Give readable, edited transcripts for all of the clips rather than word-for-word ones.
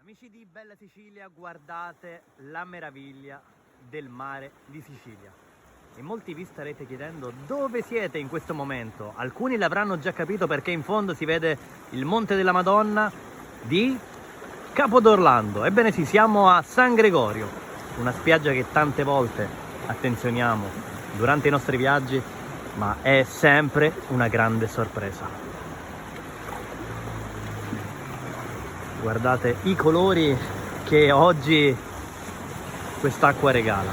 Amici di Bella Sicilia, guardate la meraviglia del mare di Sicilia. E molti vi starete chiedendo dove siete in questo momento. Alcuni l'avranno già capito perché in fondo si vede il Monte della Madonna di Capo d'Orlando. Ebbene sì, siamo a San Gregorio, una spiaggia che tante volte attenzioniamo durante i nostri viaggi, ma è sempre una grande sorpresa. Guardate i colori che oggi quest'acqua regala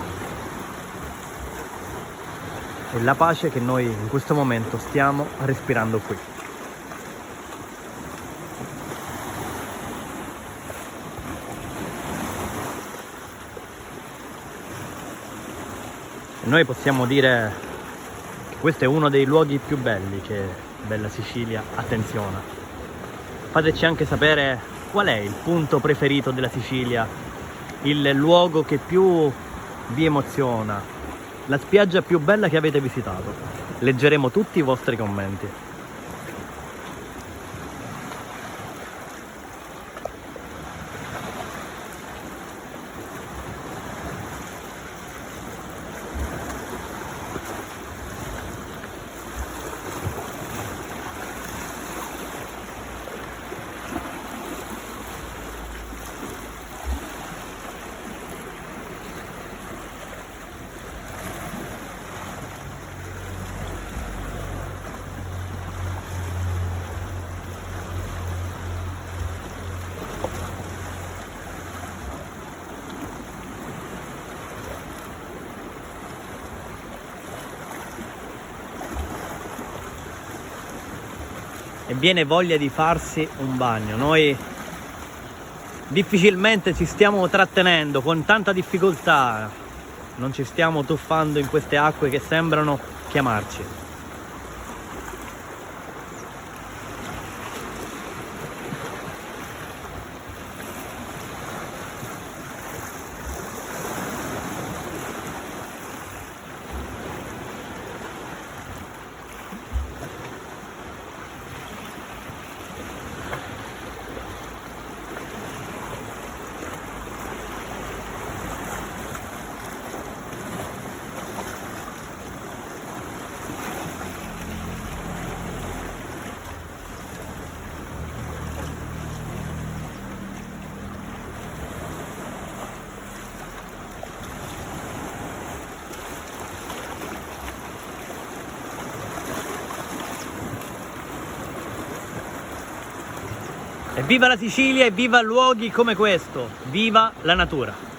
e la pace che noi in questo momento stiamo respirando qui. E noi possiamo dire che questo è uno dei luoghi più belli che Bella Sicilia attenziona. Fateci anche sapere qual è il punto preferito della Sicilia, il luogo che più vi emoziona, la spiaggia più bella che avete visitato. Leggeremo tutti i vostri commenti. E viene voglia di farsi un bagno. Noi difficilmente ci stiamo trattenendo, con tanta difficoltà non ci stiamo tuffando in queste acque che sembrano chiamarci. E viva la Sicilia e viva luoghi come questo, viva la natura!